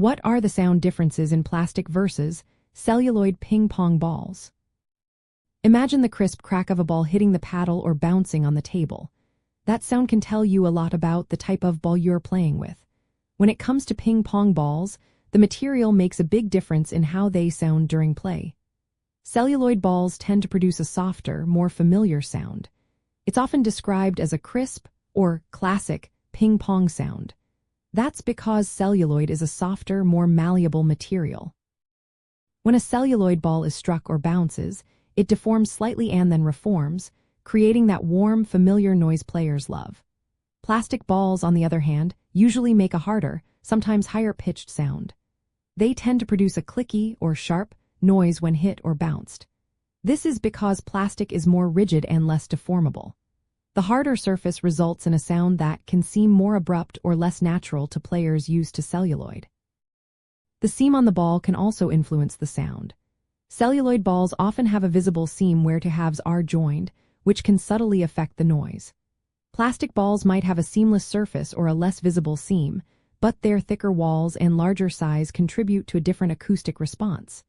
What are the sound differences in plastic versus celluloid ping pong balls? Imagine the crisp crack of a ball hitting the paddle or bouncing on the table. That sound can tell you a lot about the type of ball you're playing with. When it comes to ping pong balls, the material makes a big difference in how they sound during play. Celluloid balls tend to produce a softer, more familiar sound. It's often described as a crisp or classic ping pong sound. That's because celluloid is a softer, more malleable material. When a celluloid ball is struck or bounces, it deforms slightly and then reforms, creating that warm, familiar noise players love. Plastic balls, on the other hand, usually make a harder, sometimes higher-pitched sound. They tend to produce a clicky or sharp noise when hit or bounced. This is because plastic is more rigid and less deformable. The harder surface results in a sound that can seem more abrupt or less natural to players used to celluloid. The seam on the ball can also influence the sound. Celluloid balls often have a visible seam where two halves are joined, which can subtly affect the noise. Plastic balls might have a seamless surface or a less visible seam, but their thicker walls and larger size contribute to a different acoustic response.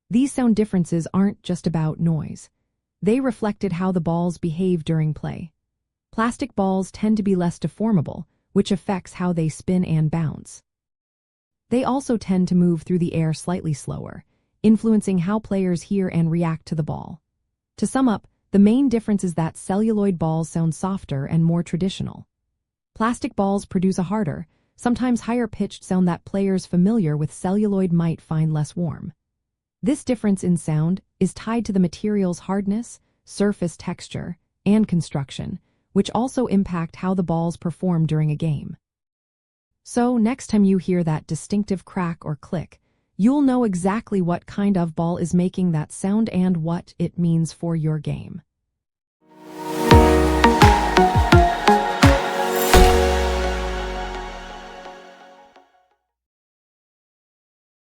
These sound differences aren't just about noise. They reflected how the balls behave during play. Plastic balls tend to be less deformable, which affects how they spin and bounce. They also tend to move through the air slightly slower, influencing how players hear and react to the ball. To sum up, the main difference is that celluloid balls sound softer and more traditional. Plastic balls produce a harder, sometimes higher-pitched sound that players familiar with celluloid might find less warm. This difference in sound is tied to the material's hardness, surface texture, and construction, which also impact how the balls perform during a game. So, next time you hear that distinctive crack or click, you'll know exactly what kind of ball is making that sound and what it means for your game.